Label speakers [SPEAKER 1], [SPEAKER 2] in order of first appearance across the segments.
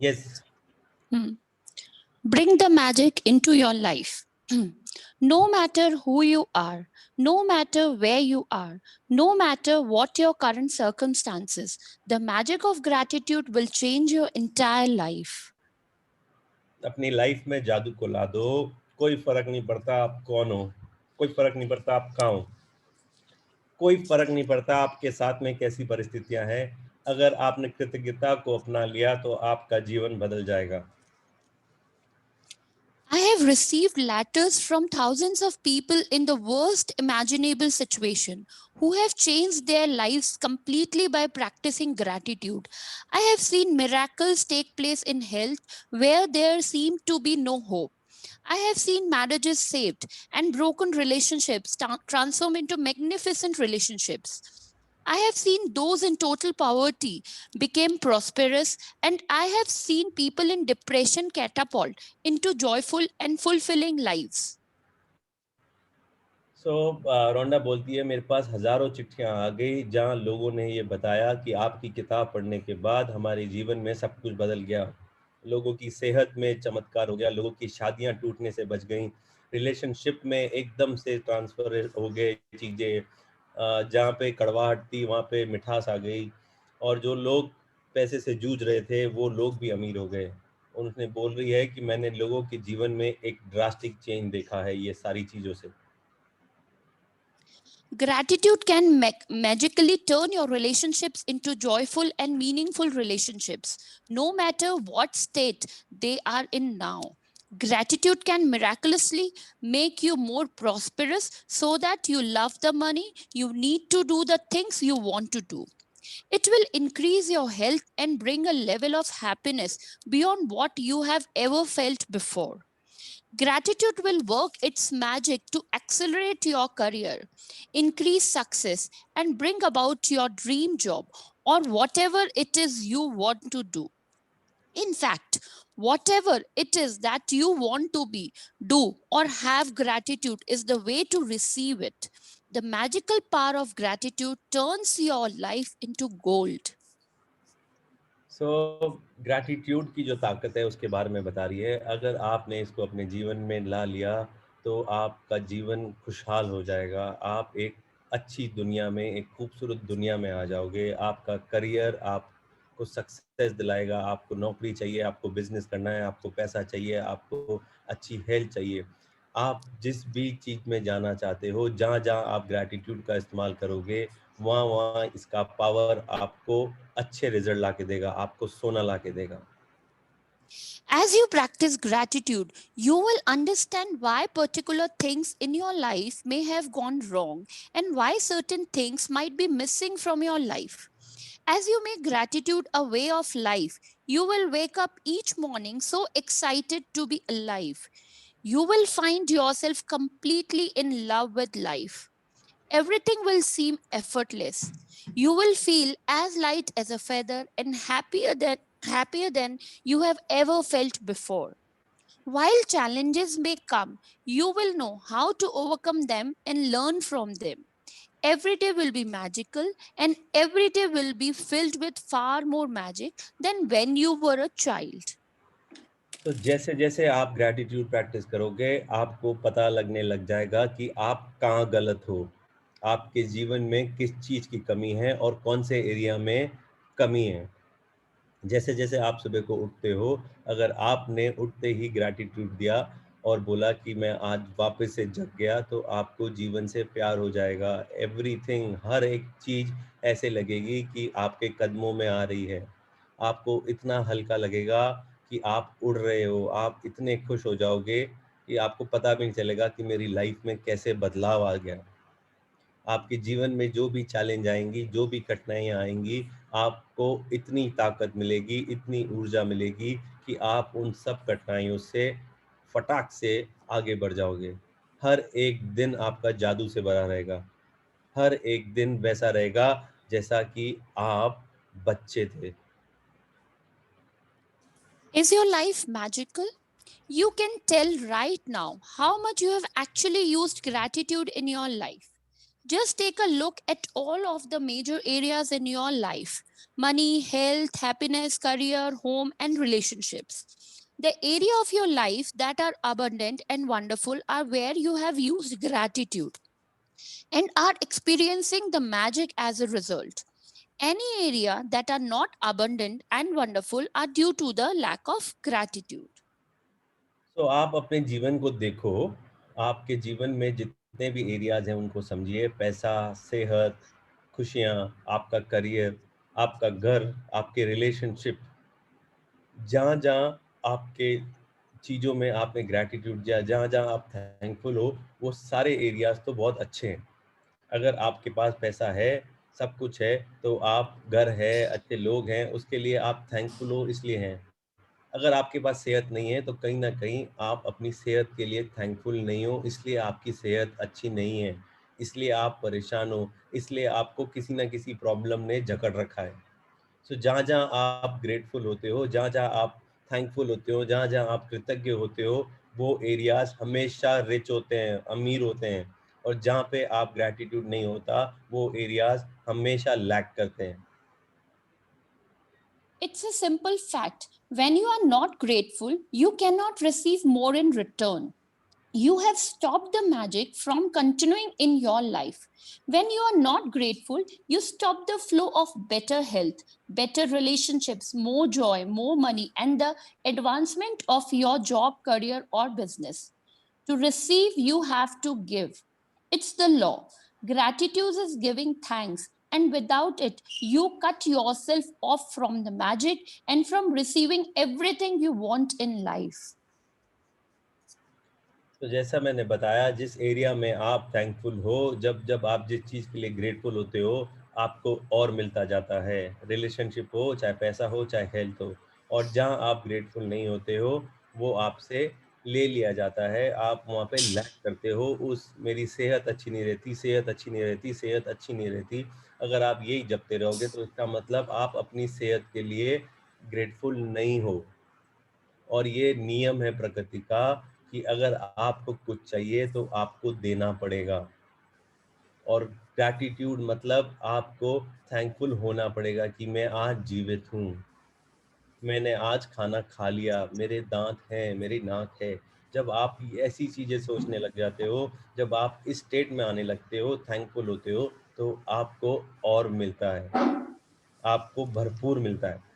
[SPEAKER 1] Yes.
[SPEAKER 2] Bring the magic into your life. No matter who you are, no matter where you are, no matter what your current circumstances, the magic of gratitude will change your entire life.
[SPEAKER 1] अपनी life में जादू को ला दो, कोई फर्क नहीं पड़ता आप कौन हो, कोई फर्क नहीं पड़ता आप कहाँ हो, कोई फर्क नहीं पड़ता आपके साथ में कैसी परिस्थितियां हैं। अगर आपने कृतज्ञता को अपना लिया तो आपका जीवन बदल जाएगा।
[SPEAKER 2] I have received letters from thousands of people in the worst imaginable situation who have changed their lives completely by practicing gratitude. I have seen miracles take place in health where there seemed to be no hope. I have seen marriages saved and broken relationships transform into magnificent relationships. I have seen those in total poverty became prosperous, and I have seen people in depression catapult into joyful and fulfilling lives.
[SPEAKER 1] सो रोंडा बोलती है, मेरे पास हज़ारों चिट्ठियां आ गई जहां लोगों ने ये बताया कि आपकी किताब पढ़ने के बाद हमारे जीवन में सब कुछ बदल गया। लोगों की सेहत में चमत्कार हो गया, लोगों की शादियां टूटने से बच गईं, रिलेशनशिप में एकदम से ट्रांसफ़र हो गए चीज़ें। जहाँ पे कड़वाहट थी वहाँ पे मिठास आ गई, और जो लोग पैसे से जूझ रहे थे वो लोग भी अमीर हो गए। उन्होंने बोल रही है कि मैंने लोगों के जीवन में एक ड्रास्टिक चेंज देखा है ये सारी चीज़ों से।
[SPEAKER 2] Gratitude can magically turn your relationships into joyful and meaningful relationships, no matter what state they are in now. Gratitude can miraculously make you more prosperous so that you love the money you need to do the things you want to do. It will increase your health and bring a level of happiness beyond what you have ever felt before. Gratitude will work its magic to accelerate your career, increase success, and bring about your dream job or whatever it is you want to do. In fact, whatever it is that you want to be, do, or have, gratitude is the way to receive it. The magical power of gratitude turns your life into gold.
[SPEAKER 1] Gratitude की जो ताकत है उसके बारे में बता रही है। अगर आपने इसको अपने जीवन में ला लिया तो आपका जीवन खुशहाल हो जाएगा। आप एक अच्छी दुनिया में, एक खूबसूरत दुनिया में आ जाओगे। आपका करियर आपको सक्सेस दिलाएगा। आपको नौकरी चाहिए, आपको बिजनेस करना है, आपको पैसा चाहिए, आपको अच्छी हेल्थ चाहिए। आप जिस भी चीज़ में जाना चाहते हो, जहाँ जहाँ आप ग्रैटिट्यूड का इस्तेमाल करोगे, वहाँ वहाँ इसका पावर आपको अच्छे रिजल्ट ला के देगा, आपको सोना ला के देगा।
[SPEAKER 2] As you practice gratitude, you will understand why particular things in your life may have gone wrong and why certain things might be missing from your life. As you make gratitude a way of life, you will wake up each morning so excited to be alive. You will find yourself completely in love with life. Everything will seem effortless. You will feel as light as a feather and happier than you have ever felt before. While challenges may come, you will know how to overcome them and learn from them. Every day will be magical, and every day will be filled with far more magic than when you were a child.
[SPEAKER 1] तो जैसे जैसे आप gratitude practice करोगे, आपको पता लगने लग जाएगा कि आप कहाँ गलत हो, आपके जीवन में किस चीज़ की कमी है और कौन से एरिया में कमी है। जैसे जैसे आप सुबह को उठते हो, अगर आपने उठते ही ग्रैटिट्यूड दिया और बोला कि मैं आज वापस से जग गया, तो आपको जीवन से प्यार हो जाएगा। एवरीथिंग, हर एक चीज़ ऐसे लगेगी कि आपके कदमों में आ रही है। आपको इतना हल्का लगेगा कि आप उड़ रहे हो, आप इतने खुश हो जाओगे कि आपको पता भी नहीं चलेगा कि मेरी लाइफ में कैसे बदलाव आ गया। आपके जीवन में जो भी चैलेंज आएँगी, जो भी कठिनाइयाँ आएँगी, आपको इतनी ताकत मिलेगी, इतनी ऊर्जा मिलेगी कि आप उन सब कठिनाइयों से फटाक से आगे बढ़ जाओगे। हर एक दिन आपका जादू से भरा रहेगा। हर एक दिन वैसा रहेगा जैसा कि आप बच्चे थे।
[SPEAKER 2] Is your life magical? You can tell right now how much you have actually used gratitude in your life. Just take a look at all of the major areas in your life. money, health, happiness, career, home, and relationships. The area of your life that are abundant and wonderful are where you have used gratitude and are experiencing the magic as a result. Any area that are not abundant and wonderful are due to the lack of gratitude.
[SPEAKER 1] तो आप अपने जीवन को देखो, आपके जीवन में जितने भी एरियाज हैं उनको समझिए, पैसा, सेहत, खुशियाँ, आपका करियर, आपका घर, आपके रिलेशनशिप, जहाँ-जहाँ आपके चीज़ों में आपने ग्रैटिट्यूड या जहाँ-जहाँ आप थैंकफुल हो, वो सारे एरियाज़ तो बहुत अच्छे हैं। अगर आपके पास पैसा है, सब कुछ है, तो आप घर है, अच्छे लोग हैं, उसके लिए आप थैंकफुल हो इसलिए हैं। अगर आपके पास सेहत नहीं है, तो कहीं न कहीं आप अपनी सेहत के लिए थैंकफुल नहीं हो, इसलिए आपकी सेहत अच्छी नहीं है। इसलिए आप परेशान हो, इसलिए आपको किसी न किसी प्रॉब्लम ने जकड़ रखा है। सो जहाँ-जहाँ आप ग्रेटफुल होते हो, जहाँ-जहाँ आप थैंकफुल होते हो, जहाँ-जहाँ आप कृतज्ञ होते हो, वो एरियाज़ हमेशा रिच होते हैं, अमीर होते हैं। और जहाँ पे आप ग्रैटिट्यूड नहीं होता, वो एरियाज़ हमेशा लैक करते हैं।
[SPEAKER 2] It's a simple fact. When you are not grateful, you cannot receive more in return. You have stopped the magic from continuing in your life. When you are not grateful, you stop the flow of better health, better relationships, more joy, more money, and the advancement of your job, career, or business. To receive, you have to give. It's the law. Gratitude is giving thanks, and without it, you cut yourself off from the magic and from receiving everything you want in life.
[SPEAKER 1] तो जैसा मैंने बताया, जिस area में आप thankful हो, जब आप जिस चीज़ के लिए ग्रेटफुल होते हो, आपको और मिलता जाता है। रिलेशनशिप हो, चाहे पैसा हो, चाहे हेल्थ हो। और जहाँ आप ग्रेटफुल नहीं होते हो, वो आपसे ले लिया जाता है। आप वहाँ पे लैक करते हो, उस मेरी सेहत अच्छी नहीं रहती, सेहत अच्छी नहीं रहती, सेहत अच्छी नहीं रहती। अगर आप यही जपते रहोगे, तो इसका मतलब आप अपनी सेहत के लिए ग्रेटफुल नहीं हो। और ये नियम है प्रकृति का कि अगर आपको कुछ चाहिए तो आपको देना पड़ेगा। और ग्रैटिट्यूड मतलब आपको थैंकफुल होना पड़ेगा कि मैं आज जीवित हूँ, मैंने आज खाना खा लिया, मेरे दांत हैं, मेरी नाक है। जब आप ये ऐसी चीज़ें सोचने लग जाते हो, जब आप इस स्टेट में आने लगते हो, थैंकफुल होते हो, तो आपको और मिलता है, आपको भरपूर मिलता है।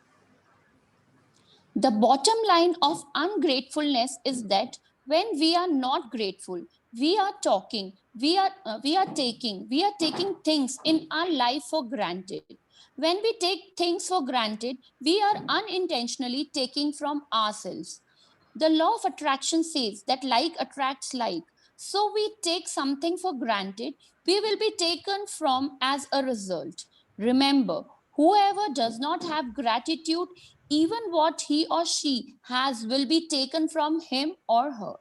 [SPEAKER 2] The bottom line of ungratefulness is that when we are not grateful, we are talking, we are taking things in our life for granted. When we take things for granted, we are unintentionally taking from ourselves. The law of attraction says that like attracts like. So we take something for granted, we will be taken from as a result. Remember, whoever does not have gratitude, even what he or she has will be taken from him or her.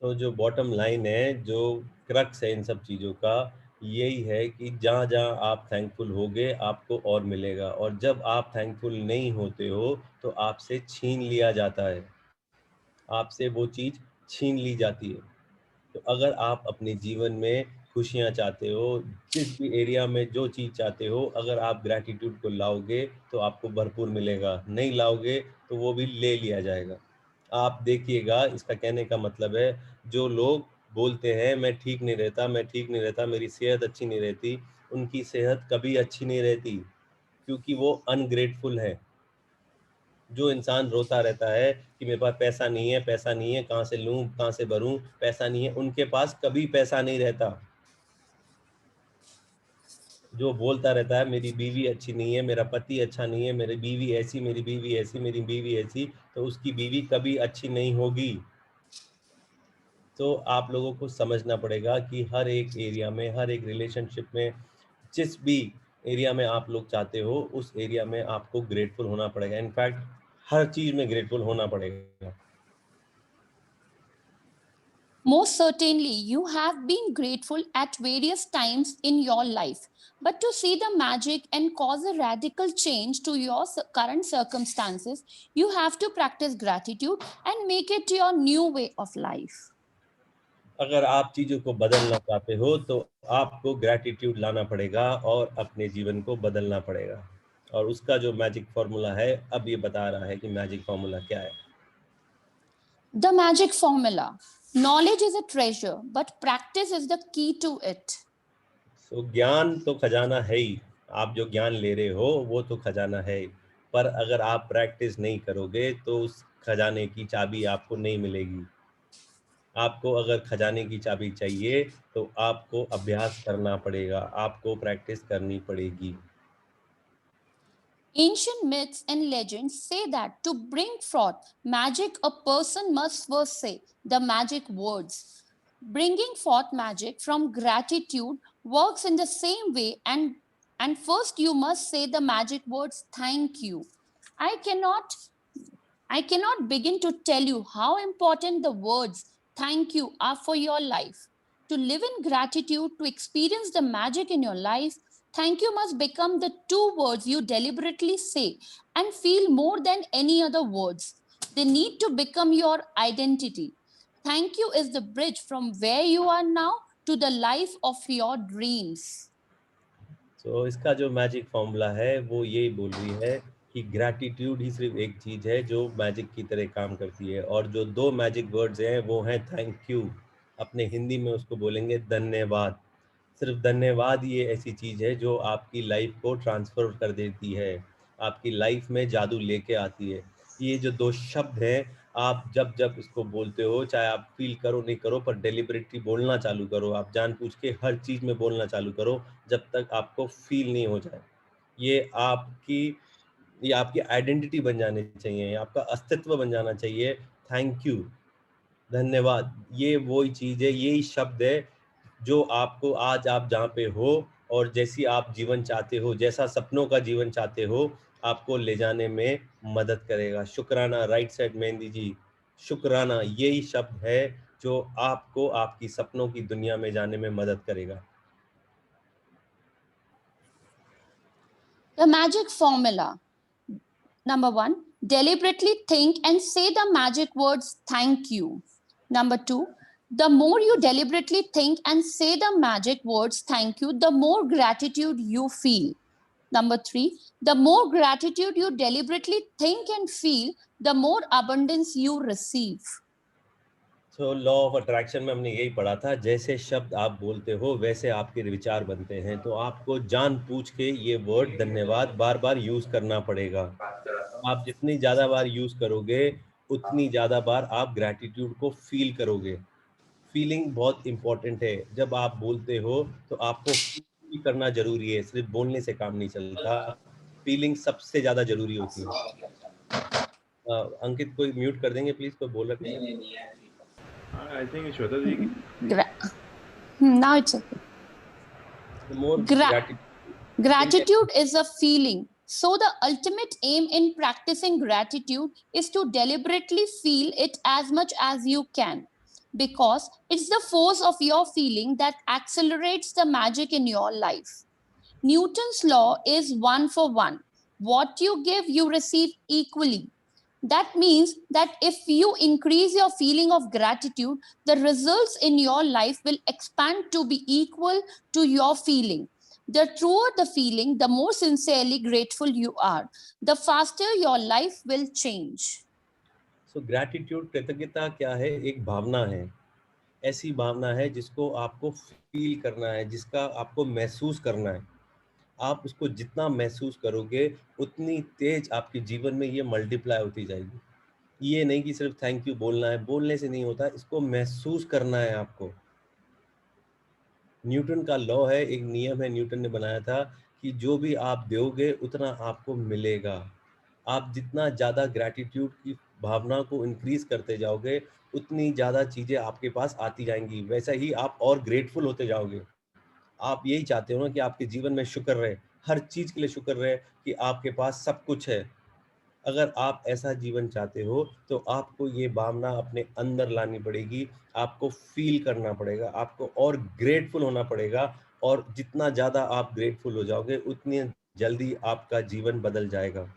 [SPEAKER 1] तो जो bottom line है, जो crux है इन सब चीज़ों का, यही है कि जहाँ-जहाँ आप थैंकफुल होगे, आपको और मिलेगा और जब आप थैंकफुल नहीं होते हो, तो आपसे छीन लिया जाता है। आपसे वो चीज़ छीन ली जाती है। तो अगर आप अपने जीवन में खुशियाँ चाहते हो, जिस भी एरिया में जो चीज़ चाहते हो, अगर आप ग्रैटिट्यूड को लाओगे, तो आपको भरपूर मिलेगा। नहीं लाओगे, तो वो भी ले लिया जाएगा। आप देखिएगा, इसका कहने का मतलब है, जो लोग बोलते हैं, "मैं ठीक नहीं रहता, मैं ठीक नहीं रहता, मेरी सेहत अच्छी नहीं रहती", उनकी सेहत कभी अच्छी नहीं रहती, क्योंकि वो अनग्रेटफुल हैं। जो इंसान रोता रहता है कि मेरे पास पैसा नहीं है, पैसा नहीं है, कहाँ से लूँ, कहाँ से भरूँ, पैसा नहीं है, उनके पास कभी पैसा नहीं रहता। जो बोलता रहता है मेरी बीवी अच्छी नहीं है, मेरा पति अच्छा नहीं है, मेरी बीवी ऐसी, मेरी बीवी ऐसी, मेरी बीवी ऐसी, तो उसकी बीवी कभी अच्छी नहीं होगी। तो आप लोगों को समझना पड़ेगा कि हर एक एरिया में, हर एक रिलेशनशिप में, जिस भी एरिया में आप लोग चाहते हो, उस एरिया में आपको ग्रेटफुल होना पड़ेगा। इनफैक्ट हर चीज़ में ग्रेटफुल होना पड़ेगा।
[SPEAKER 2] Most certainly, you have been grateful at various times in your life. But to see the magic and cause a radical change to your current circumstances, you have to practice gratitude and make it your new way of life.
[SPEAKER 1] अगर आप चीज़ों को बदलना चाहते हो, तो आपको gratitude लाना पड़ेगा और अपने जीवन को बदलना पड़ेगा। और उसका जो मैजिक फॉर्मूला है, अब ये बता रहा है कि मैजिक फॉर्मूला क्या है।
[SPEAKER 2] The magic formula. Knowledge is a treasure, but practice is the key to it.
[SPEAKER 1] सो ज्ञान तो खजाना है ही, आप जो ज्ञान ले रहे हो वो तो खजाना है, पर अगर आप प्रैक्टिस नहीं करोगे तो उस खजाने की चाबी आपको नहीं मिलेगी। आपको अगर खजाने की चाबी चाहिए तो आपको अभ्यास करना पड़ेगा, आपको प्रैक्टिस करनी पड़ेगी।
[SPEAKER 2] Ancient myths and legends say that to bring forth magic, a person must first say the magic words. Bringing forth magic from gratitude works in the same way, and first you must say the magic words thank you. I cannot I cannot begin to tell you how important the words thank you are for your life. To live in gratitude, to experience the magic in your life, thank you must become the two words you deliberately say and feel more than any other words. They need to become your identity. Thank you is the bridge from where you are now to the life of your dreams.
[SPEAKER 1] तो इसका जो magic formula है वो यही बोल रही है कि ग्रैटिट्यूड ही सिर्फ एक चीज़ है जो मैजिक की तरह काम करती है, और जो दो मैजिक वर्ड्स हैं वो हैं थैंक यू। अपने हिंदी में उसको बोलेंगे धन्यवाद। सिर्फ धन्यवाद ही ये ऐसी चीज़ है जो आपकी लाइफ को ट्रांसफर कर देती है, आपकी लाइफ में जादू लेके आती है। ये जो दो शब्द हैं, आप जब जब इसको बोलते हो, चाहे आप फील करो नहीं करो, पर डेलिबरेटली बोलना चालू करो, आप जानबूझ के हर चीज़ में बोलना चालू करो जब तक आपको फील नहीं हो जाए। ये आपकी ये आपकी आइडेंटिटी बन जानी चाहिए, ये आपका अस्तित्व बन जाना चाहिए। थैंक यू, धन्यवाद, ये वही चीज़ है, यही शब्द है जो आपको आज आप जहाँ पे हो और जैसी आप जीवन चाहते हो, जैसा सपनों का जीवन चाहते हो, आपको ले जाने में मदद करेगा। शुक्राना, राइट साइड मेहंदी जी, शुक्राना यही शब्द है जो आपको आपकी सपनों की दुनिया में जाने में मदद करेगा।
[SPEAKER 2] The magic formula. Number one, deliberately think and say the magic words thank you. Number two, the more you deliberately think and say the magic words thank you, the more gratitude you feel. Number three, the more gratitude you deliberately think and feel, the more abundance you receive.
[SPEAKER 1] तो law of attraction में हमने यही पढ़ा था, जैसे शब्द आप बोलते हो वैसे आपके विचार बनते हैं। तो आपको जानबूझ के ये वर्ड धन्यवाद बार-बार यूज़ करना पड़ेगा। आप जितनी ज़्यादा बार यूज़ करोगे, उतनी ज़्यादा बार आप ग्रैटिट्यूड को फ़ील करोगे। फ़ीलिंग बहुत इम्पोर्टेंट है। जब आप बोलते हो, तो आपको फ़ील करना ज़रूरी है, सिर्फ़ बोलने से काम नहीं चलता। फ़ीलिंग सबसे ज़्यादा ज़रूरी होती है। अंकित कोई म्यूट कर देंगे प्लीज़, कोई बोल रहा है कुछ?
[SPEAKER 3] I think Shweta ji.
[SPEAKER 2] Gra- now it's okay.
[SPEAKER 1] The more
[SPEAKER 2] Gra-
[SPEAKER 1] gratitude
[SPEAKER 2] Gratitude is a feeling. So, the ultimate aim in practicing gratitude is to deliberately feel it as much as you can, because it's the force of your feeling that accelerates the magic in your life. Newton's law is one for one. What you give, you receive equally. That means that if you increase your feeling of gratitude, the results in your life will expand to be equal to your feeling. The truer the feeling, the more sincerely grateful you are, the faster your life will change.
[SPEAKER 1] So gratitude कृतज्ञता क्या है? एक भावना है, ऐसी भावना है जिसको आपको feel करना है, जिसका आपको महसूस करना है। आप उसको जितना महसूस करोगे, उतनी तेज आपके जीवन में ये मल्टीप्लाई होती जाएगी। ये नहीं कि सिर्फ थैंक यू बोलना है, बोलने से नहीं होता, इसको महसूस करना है आपको। न्यूटन का लॉ है, एक नियम है न्यूटन ने बनाया था कि जो भी आप दोगे उतना आपको मिलेगा। आप जितना ज़्यादा ग्रैटिट्यूड की भावना को इंक्रीज़ करते जाओगे, उतनी ज़्यादा चीज़ें आपके पास आती जाएँगी। वैसा ही आप और ग्रेटफुल होते जाओगे। आप यही चाहते हो ना कि आपके जीवन में शुक्र रहे, हर चीज़ के लिए शुक्र रहे कि आपके पास सब कुछ है। अगर आप ऐसा जीवन चाहते हो, तो आपको ये भावना अपने अंदर लानी पड़ेगी, आपको फ़ील करना पड़ेगा, आपको और ग्रेटफुल होना पड़ेगा, और जितना ज़्यादा आप ग्रेटफुल हो जाओगे, उतनी जल्दी आपका जीवन बदल जाएगा।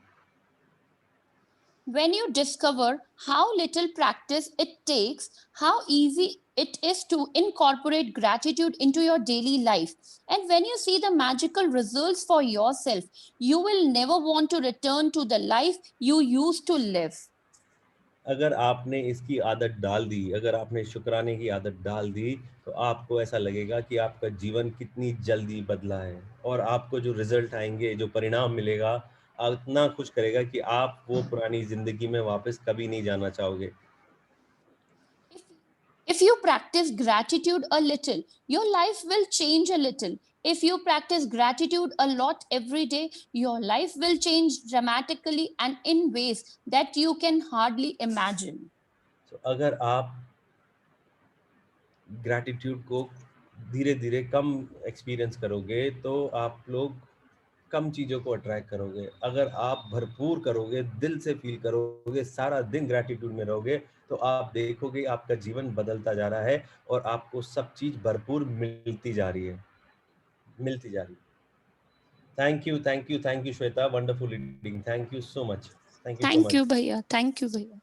[SPEAKER 2] When you discover how little practice it takes, how easy it is to incorporate gratitude into your daily life, and when you see the magical results for yourself, you will never want to return to the life you used to live.
[SPEAKER 1] अगर आपने इसकी आदत डाल दी, अगर आपने शुक्राने की आदत डाल दी, तो आपको ऐसा लगेगा कि आपका जीवन कितनी जल्दी बदला है और आपको जो रिज़ल्ट आएँगे, जो परिणाम मिलेगा, इतना खुश करेगा कि आप वो पुरानी ज़िंदगी में वापस कभी नहीं जाना चाहोगे।
[SPEAKER 2] If, if you practice gratitude a little, your life will change a little. If you practice gratitude a lot every day, your life will change dramatically and in ways that you can hardly imagine.
[SPEAKER 1] तो अगर आप gratitude को धीरे-धीरे कम experience करोगे, तो आप लोग कम चीज़ों को अट्रैक्ट करोगे। अगर आप भरपूर करोगे, दिल से फ़ील करोगे, सारा दिन ग्रैटिट्यूड में रहोगे, तो आप देखोगे आपका जीवन बदलता जा रहा है और आपको सब चीज़ भरपूर मिलती जा रही है, मिलती जा रही है। Thank you, thank you, thank you Shweta, wonderful reading. Thank you so much. Thank you so
[SPEAKER 2] Thank
[SPEAKER 1] much.
[SPEAKER 2] you, Bhaiya. Thank you, Bhaiya.